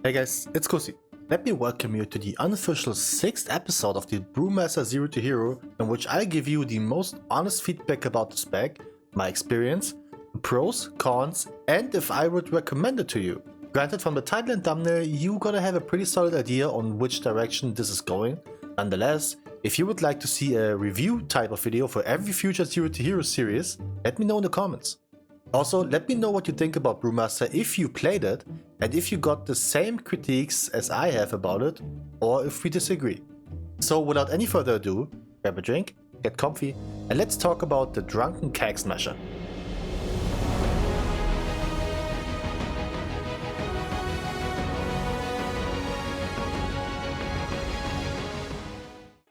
Hey guys, it's Kusi. Let me welcome you to the unofficial 6th episode of the Brewmaster Zero to Hero, in which I give you the most honest feedback about the spec, my experience, the pros, cons, and if I would recommend it to you. Granted, from the title and thumbnail, you gotta have a pretty solid idea on which direction this is going. Nonetheless, if you would like to see a review type of video for every future Zero to Hero series, let me know in the comments. Also, let me know what you think about Brewmaster if you played it, and if you got the same critiques as I have about it, or if we disagree. So without any further ado, grab a drink, get comfy, and let's talk about the Drunken Keg Smasher.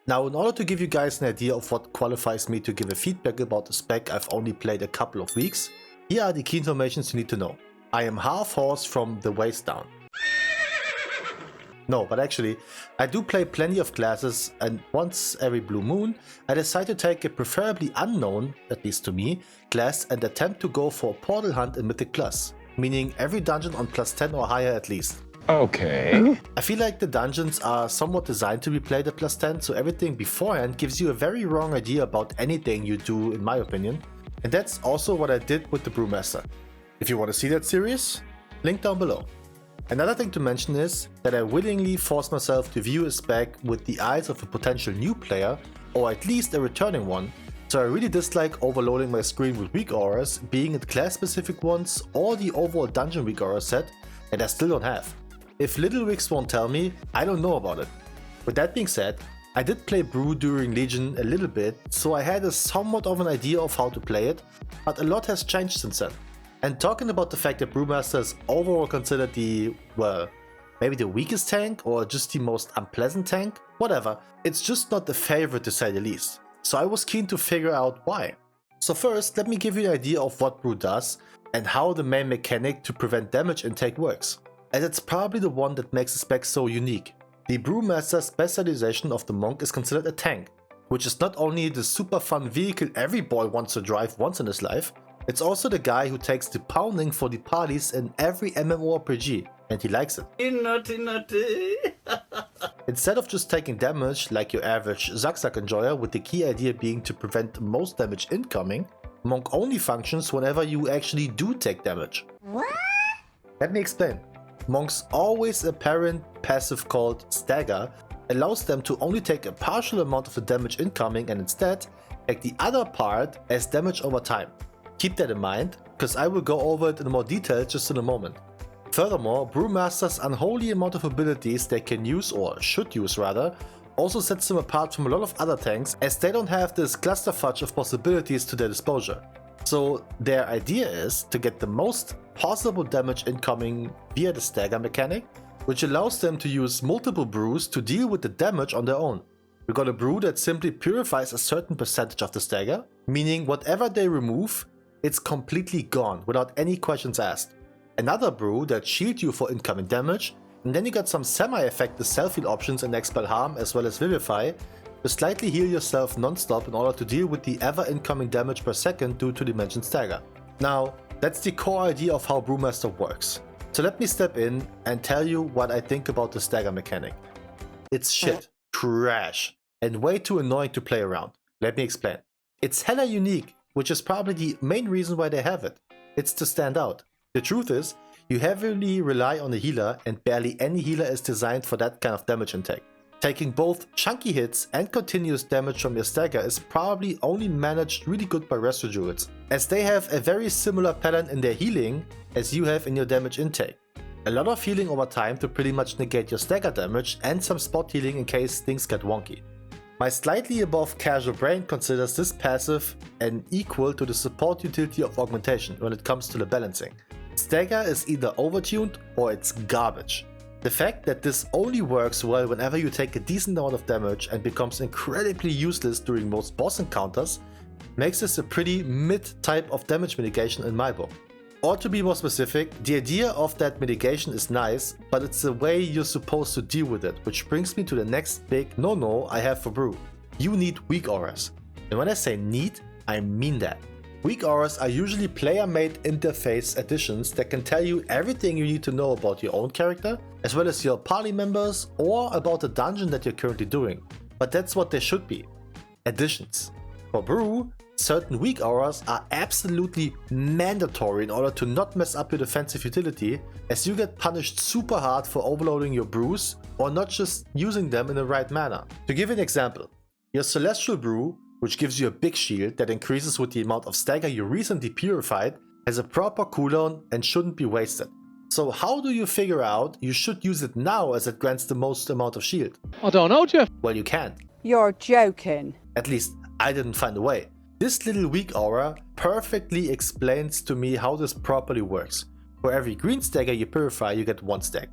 Now, in order to give you guys an idea of what qualifies me to give a feedback about the spec I've only played a couple of weeks, here are the key informations you need to know. I am half horse from the waist down. No, but actually, I do play plenty of classes, and once every blue moon, I decide to take a preferably unknown, at least to me, class and attempt to go for a portal hunt in Mythic Plus, meaning every dungeon on plus 10 or higher at least. Okay. I feel like the dungeons are somewhat designed to be played at plus 10, so everything beforehand gives you a very wrong idea about anything you do, in my opinion. And that's also what I did with the Brewmaster. If you want to see that series, link down below. Another thing to mention is that I willingly force myself to view a spec with the eyes of a potential new player, or at least a returning one, so I really dislike overloading my screen with weak auras, being it class specific ones or the overall dungeon weak aura set that I still don't have. If Little Wigs won't tell me, I don't know about it. With that being said, I did play Brew during Legion a little bit, so I had a somewhat of an idea of how to play it, but a lot has changed since then. And talking about the fact that Brewmaster is overall considered the, well, maybe the weakest tank or just the most unpleasant tank, whatever, it's just not the favorite to say the least. So I was keen to figure out why. So first, let me give you an idea of what Brew does and how the main mechanic to prevent damage intake works, as it's probably the one that makes the spec so unique. The Brewmaster specialization of the monk is considered a tank, which is not only the super fun vehicle every boy wants to drive once in his life, it's also the guy who takes the pounding for the parties in every MMORPG, and he likes it. Naughty, naughty. Instead of just taking damage like your average Zack enjoyer, with the key idea being to prevent the most damage incoming, monk only functions whenever you actually do take damage. What? Let me explain. Monk's always apparent passive called Stagger allows them to only take a partial amount of the damage incoming and instead take the other part as damage over time. Keep that in mind, because I will go over it in more detail just in a moment. Furthermore, Brewmaster's unholy amount of abilities they can use, or should use rather, also sets them apart from a lot of other tanks, as they don't have this clusterfudge of possibilities to their disposal. So their idea is to get the most possible damage incoming via the stagger mechanic, which allows them to use multiple brews to deal with the damage on their own. We got a brew that simply purifies a certain percentage of the stagger, meaning whatever they remove, it's completely gone without any questions asked. Another brew that shields you for incoming damage, and then you got some semi-effective self-heal options in Expel Harm as well as Vivify, to slightly heal yourself non-stop in order to deal with the ever incoming damage per second due to the mentioned stagger. Now, that's the core idea of how Brewmaster works. So let me step in and tell you what I think about the stagger mechanic. It's shit, trash, and way too annoying to play around. Let me explain. It's hella unique, which is probably the main reason why they have it. It's to stand out. The truth is, you heavily rely on the healer, and barely any healer is designed for that kind of damage intake. Taking both chunky hits and continuous damage from your stagger is probably only managed really good by Resto Druids, as they have a very similar pattern in their healing as you have in your damage intake. A lot of healing over time to pretty much negate your stagger damage, and some spot healing in case things get wonky. My slightly above casual brain considers this passive an equal to the support utility of augmentation when it comes to the balancing. Stagger is either overtuned or it's garbage. The fact that this only works well whenever you take a decent amount of damage and becomes incredibly useless during most boss encounters makes this a pretty mid type of damage mitigation in my book. Or to be more specific, the idea of that mitigation is nice, but it's the way you're supposed to deal with it, which brings me to the next big no-no I have for Brew. You need weak auras. And when I say need, I mean that. Weak auras are usually player-made interface additions that can tell you everything you need to know about your own character, as well as your party members or about the dungeon that you're currently doing. But that's what they should be. Additions. For Brew, certain weak auras are absolutely mandatory in order to not mess up your defensive utility, as you get punished super hard for overloading your brews or not just using them in the right manner. To give an example, your Celestial Brew, which gives you a big shield that increases with the amount of stagger you recently purified, has a proper cooldown and shouldn't be wasted. So how do you figure out you should use it now as it grants the most amount of shield? I don't know, Jeff. Well, you can't. You're joking. At least I didn't find a way. This little weak aura perfectly explains to me how this properly works. For every green stagger you purify, you get 1 stack.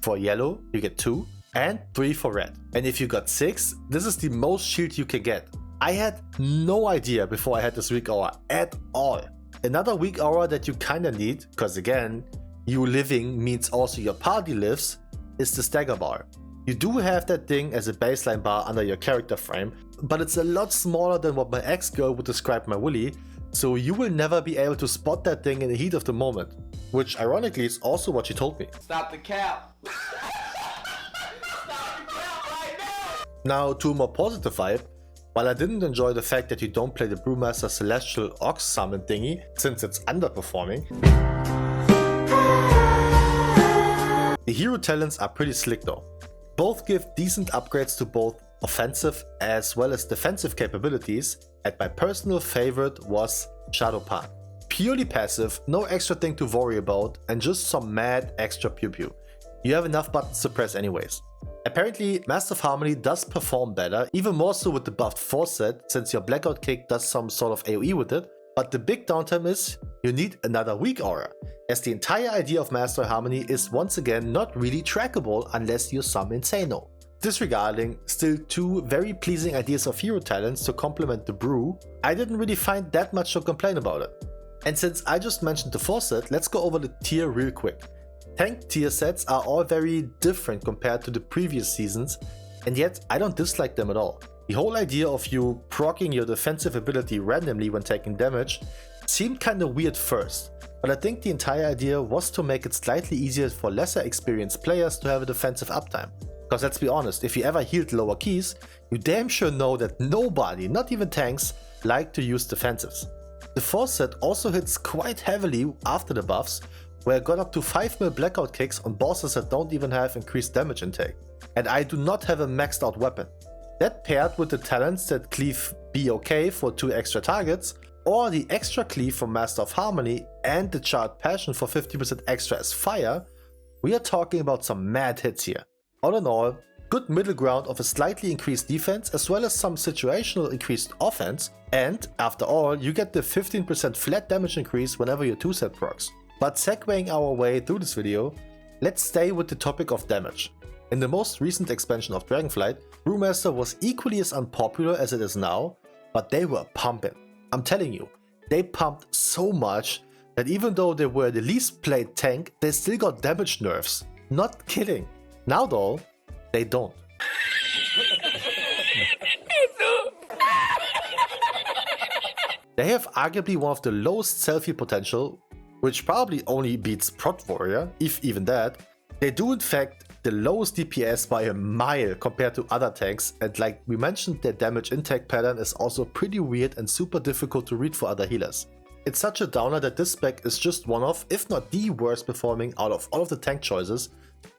For yellow, you get 2, and 3 for red. And if you got 6, this is the most shield you can get. I had no idea before I had this weak aura at all. Another weak aura that you kinda need, cause again, you living means also your party lives, is the stagger bar. You do have that thing as a baseline bar under your character frame, but it's a lot smaller than what my ex-girl would describe my willy, so you will never be able to spot that thing in the heat of the moment. Which ironically is also what she told me. Stop the cap! Now to a more positive vibe, while I didn't enjoy the fact that you don't play the Brewmaster Celestial Ox Summon thingy since it's underperforming, the hero talents are pretty slick though. Both give decent upgrades to both offensive as well as defensive capabilities, and my personal favorite was Shadow Pan. Purely passive, no extra thing to worry about, and just some mad extra pew pew. You have enough buttons to press anyways. Apparently, Master of Harmony does perform better, even more so with the buffed force set, since your Blackout Kick does some sort of AoE with it, but the big downtime is you need another weak aura, as the entire idea of Master of Harmony is once again not really trackable unless you're some insano. Disregarding still 2 very pleasing ideas of hero talents to complement the brew, I didn't really find that much to complain about it. And since I just mentioned the force set, let's go over the tier real quick. Tank tier sets are all very different compared to the previous seasons, and yet I don't dislike them at all. The whole idea of you proccing your defensive ability randomly when taking damage seemed kinda weird first, but I think the entire idea was to make it slightly easier for lesser experienced players to have a defensive uptime. Cause let's be honest, if you ever healed lower keys, you damn sure know that nobody, not even tanks, like to use defensives. The force set also hits quite heavily after the buffs, where I got up to 5 mil blackout kicks on bosses that don't even have increased damage intake. And I do not have a maxed out weapon. That paired with the talents that cleave BOK for 2 extra targets, or the extra cleave from Master of Harmony and the Charred Passion for 50% extra as fire, we are talking about some mad hits here. All in all, good middle ground of a slightly increased defense as well as some situational increased offense, and after all you get the 15% flat damage increase whenever your 2-set procs. But segueing our way through this video, let's stay with the topic of damage. In the most recent expansion of Dragonflight, Brewmaster was equally as unpopular as it is now, but they were pumping. I'm telling you, they pumped so much that even though they were the least played tank, they still got damage nerfs. Not kidding. Now though, they don't. They have arguably one of the lowest selfie potential, which probably only beats Prot Warrior, if even that. They do in fact the lowest DPS by a mile compared to other tanks, and like we mentioned, their damage intake pattern is also pretty weird and super difficult to read for other healers. It's such a downer that this spec is just one of, if not the worst performing out of all of the tank choices,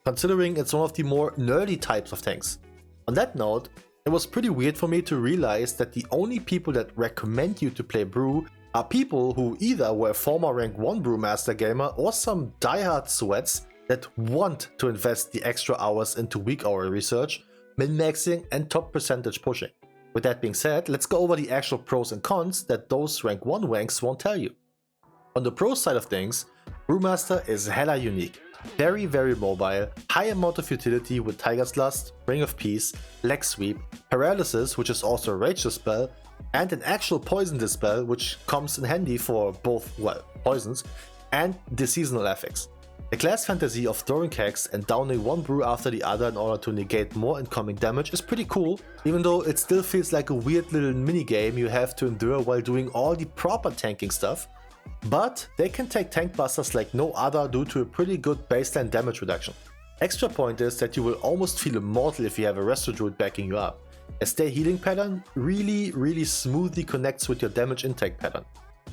considering it's one of the more nerdy types of tanks. On that note, it was pretty weird for me to realize that the only people that recommend you to play Brew are people who either were a former rank 1 Brewmaster gamer or some diehard sweats that want to invest the extra hours into weak aura research, min-maxing and top percentage pushing. With that being said, let's go over the actual pros and cons that those rank 1 wanks won't tell you. On the pro side of things, Brewmaster is hella unique. Very mobile, high amount of utility with Tiger's Lust, Ring of Peace, Leg Sweep, Paralysis, which is also a rage dispel, and an actual poison dispel which comes in handy for both, well, poisons and the seasonal effects. The class fantasy of throwing kegs and downing one brew after the other in order to negate more incoming damage is pretty cool, even though it still feels like a weird little minigame you have to endure while doing all the proper tanking stuff. But they can take tank busters like no other due to a pretty good baseline damage reduction. Extra point is that you will almost feel immortal if you have a Resto Druid backing you up, as their healing pattern really smoothly connects with your damage intake pattern.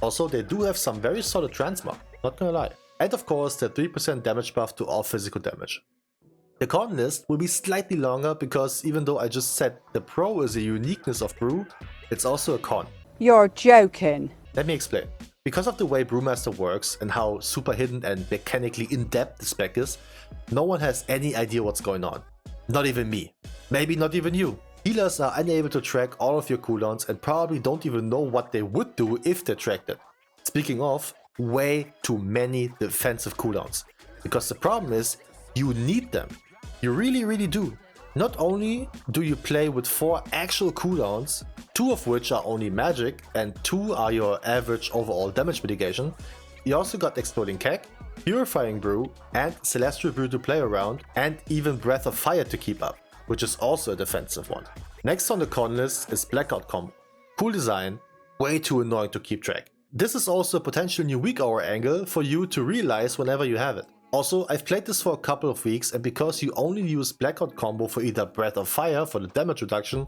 Also, they do have some very solid transmog, not gonna lie. And of course, the 3% damage buff to all physical damage. The con list will be slightly longer because even though I just said the pro is a uniqueness of Brew, it's also a con. You're joking. Let me explain. Because of the way Brewmaster works and how super hidden and mechanically in-depth the spec is, no one has any idea what's going on. Not even me. Maybe not even you. Healers are unable to track all of your cooldowns and probably don't even know what they would do if they tracked it. Speaking of, way too many defensive cooldowns. Because the problem is, you need them. You really do. Not only do you play with 4 actual cooldowns, 2 of which are only magic and 2 are your average overall damage mitigation, you also got Exploding Keg, Purifying Brew and Celestial Brew to play around, and even Breath of Fire to keep up, which is also a defensive one. Next on the con list is Blackout combo. Cool design, way too annoying to keep track. This is also a potential new weak hour angle for you to realize whenever you have it. Also, I've played this for a couple of weeks, and because you only use Blackout combo for either Breath of Fire for the damage reduction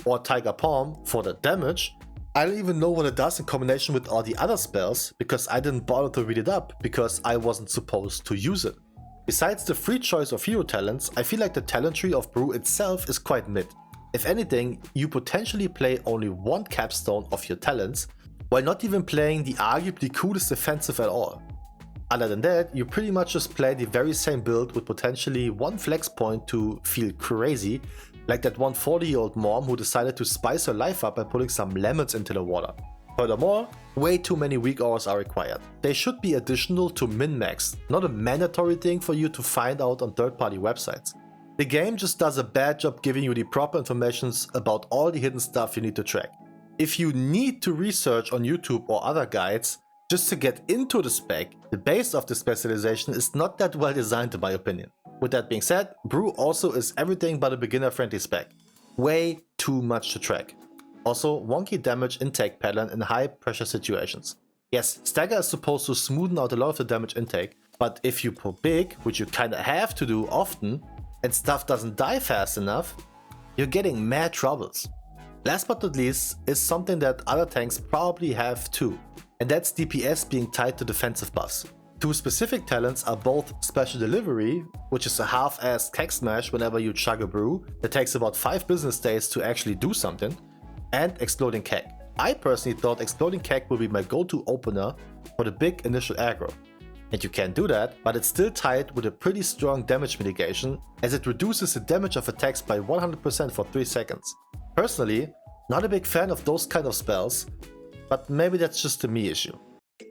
or Tiger Palm for the damage, I don't even know what it does in combination with all the other spells because I didn't bother to read it up because I wasn't supposed to use it. Besides the free choice of hero talents, I feel like the talent tree of Brew itself is quite mid. If anything, you potentially play only one capstone of your talents, while not even playing the arguably coolest defensive at all. Other than that, you pretty much just play the very same build with potentially one flex point to feel crazy, like that one 40-year-old mom who decided to spice her life up by putting some lemons into the water. Furthermore, way too many weak hours are required. They should be additional to min-max, not a mandatory thing for you to find out on third-party websites. The game just does a bad job giving you the proper information about all the hidden stuff you need to track. If you need to research on YouTube or other guides just to get into the spec, the base of the specialization is not that well designed in my opinion. With that being said, Brew also is everything but a beginner-friendly spec. Way too much to track. Also, wonky damage intake pattern in high pressure situations. Yes, Stagger is supposed to smoothen out a lot of the damage intake, but if you pull big, which you kinda have to do often, and stuff doesn't die fast enough, you're getting mad troubles. Last but not least is something that other tanks probably have too, and that's DPS being tied to defensive buffs. 2 specific talents are both Special Delivery, which is a half-assed keg smash whenever you chug a brew that takes about 5 business days to actually do something, and Exploding Keg. I personally thought Exploding Keg would be my go-to opener for the big initial aggro. And you can do that, but it's still tied with a pretty strong damage mitigation as it reduces the damage of attacks by 100% for 3 seconds. Personally, not a big fan of those kind of spells, but maybe that's just a me issue.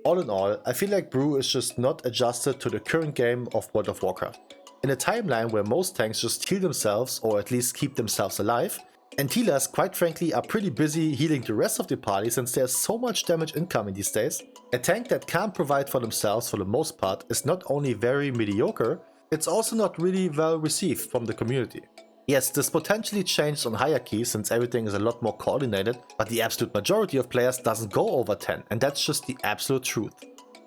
All in all, I feel like Brew is just not adjusted to the current game of World of Warcraft. In a timeline where most tanks just heal themselves or at least keep themselves alive, and healers quite frankly are pretty busy healing the rest of the party since there's so much damage incoming these days, a tank that can't provide for themselves for the most part is not only very mediocre, it's also not really well received from the community. Yes, this potentially changed on hierarchy since everything is a lot more coordinated, but the absolute majority of players doesn't go over 10, and that's just the absolute truth.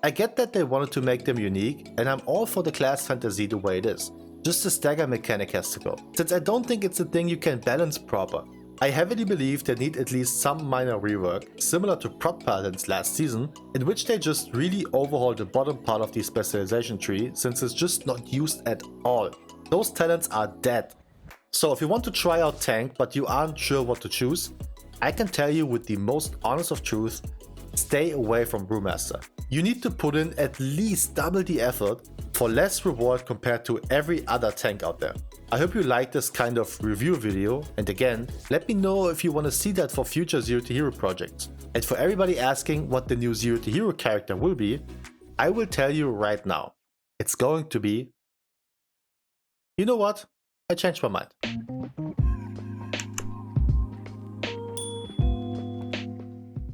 I get that they wanted to make them unique, and I'm all for the class fantasy the way it is. Just the stagger mechanic has to go, since I don't think it's a thing you can balance proper. I heavily believe they need at least some minor rework, similar to Prot Paladins last season, in which they just really overhaul the bottom part of the specialization tree since it's just not used at all. Those talents are dead. So if you want to try out tank but you aren't sure what to choose, I can tell you with the most honest of truth, stay away from Brewmaster. You need to put in at least double the effort for less reward compared to every other tank out there. I hope you liked this kind of review video, and again, let me know if you want to see that for future Zero to Hero projects. And for everybody asking what the new Zero to Hero character will be, I will tell you right now. It's going to be... You know what? I changed my mind.